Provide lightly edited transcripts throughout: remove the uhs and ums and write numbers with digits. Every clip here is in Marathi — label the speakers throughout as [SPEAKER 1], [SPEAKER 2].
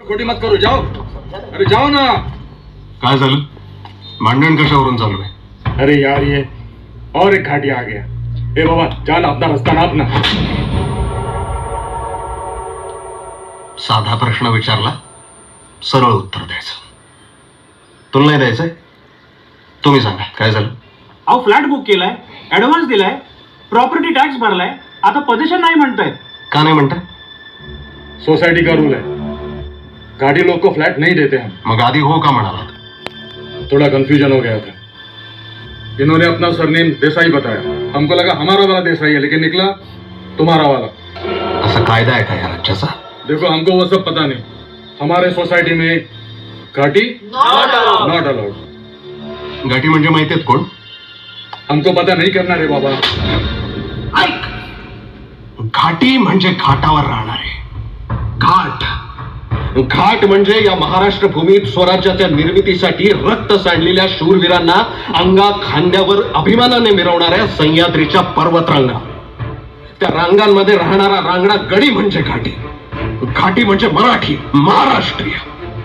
[SPEAKER 1] खोटी मत करो, जाओ. अरे जाओ ना.
[SPEAKER 2] काय झालं? भांडण कशावरून चालू आहे?
[SPEAKER 1] अरे यार ये और एक घाटी आ गया. ए बाबा जा ना, अपना रस्ता नाप ना.
[SPEAKER 2] साधा प्रश्न विचारला, सरळ उत्तर द्यायचं. तुला नाही द्यायचंय? तुम्ही सांगा काय झालं?
[SPEAKER 3] अहो फ्लॅट बुक केलाय, ऍडव्हान्स दिलाय, प्रॉपर्टी टॅक्स भरलाय, आता पोझिशन नाही म्हणतायत.
[SPEAKER 2] का नाही म्हणताय?
[SPEAKER 1] सोसाइटी का रूल है, घाटी लोग को फ्लैट नहीं देते हम.
[SPEAKER 2] मग आधी हो का म्हणाला?
[SPEAKER 1] थोड़ा कंफ्यूजन हो गया था. इन्होंने अपना सरनेम देसाई बताया, हमको लगा हमारा वाला देसाई है, लेकिन निकला तुम्हारा वाला.
[SPEAKER 2] असा कायदा आहे का या राज्याचा?
[SPEAKER 1] देखो हमको वो सब पता नहीं. हमारे सोसाइटी में घाटी नॉट अलाउड.
[SPEAKER 2] घाटी म्हणजे माहितीत कोण?
[SPEAKER 1] हमको पता नहीं करना रे बाबा.
[SPEAKER 2] ऐक, घाटी म्हणजे घाटावर राहणारे. घाट घाट म्हणजे या महाराष्ट्र भूमीत स्वराज्याच्या निर्मितीसाठी रक्त सांडलेल्या शूरवीरांना अंगा खांद्यावर अभिमानाने मिरवणाऱ्या सह्याद्रीच्या पर्वतरांगा. त्या रांगांमध्ये राहणारा रांगडा गडी म्हणजे घाटी. घाटी म्हणजे मराठी, महाराष्ट्रीय.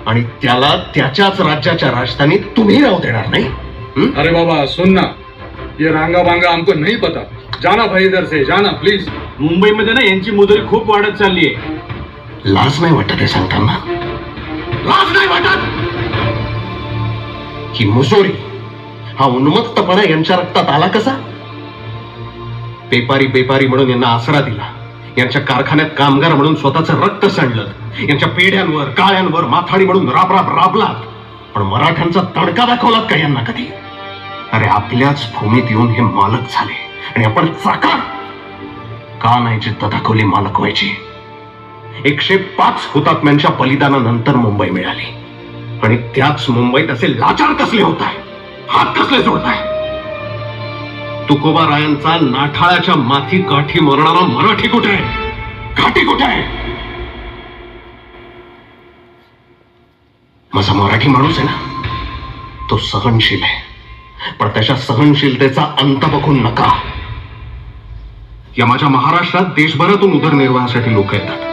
[SPEAKER 2] आणि त्याला त्याच्याच राज्याच्या राजधानीत तुम्ही राहू देणार नाही.
[SPEAKER 1] अरे बाबा सुन ना, ये रांगा बांगा हमको नहीं पता. जाना भाई इधर से, जाना प्लीज.
[SPEAKER 3] मुंबईमध्ये ना यांची मुदरी खूप वाढत चालली आहे.
[SPEAKER 2] लाज नाही वाटत हे सांगताना? लाज नाही वाटत? ही मुसोरी, हा उन्मत्तपणा यांच्या रक्तात आला कसा? बेपारी बेपारी म्हणून यांना आसरा दिला, यांच्या कारखान्यात कामगार म्हणून स्वतःचं रक्त सांडलं, यांच्या पेढ्यांवर काळ्यांवर माथाडी म्हणून राबलात. पण मराठ्यांचा तडका दाखवलात का यांना कधी? अरे आपल्याच भूमीत येऊन हे मालक झाले आणि आपण चाकार का नाही जिद्द दाखवली मालक व्हायची? 105 हुतात्म्यांच्या बलिदानानंतर मुंबई मिळाली आणि त्याच मुंबईत असे लाचार कसले होत आहे, हात कसले जोडताय? तुकोबा रायांचा नाठाळाच्या माथी काठी मरणारा मराठी कुठे आहे? घाटी कुठे आहे? माझा मराठी माणूस आहे ना, तो सहनशील आहे, पण त्याच्या सहनशीलतेचा अंत बघून नका. या माझ्या महाराष्ट्रात देशभरातून उदरनिर्वाहासाठी लोक येतात.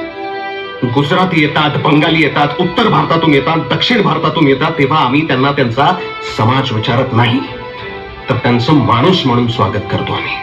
[SPEAKER 2] गुजराती येतात, बंगाली येतात, उत्तर भारतातून येतात, दक्षिण भारतातून येतात. तेव्हा आम्ही त्यांना त्यांचा समाज विचारत नाही, तर त्यांचं माणूस म्हणून स्वागत करतो आम्ही.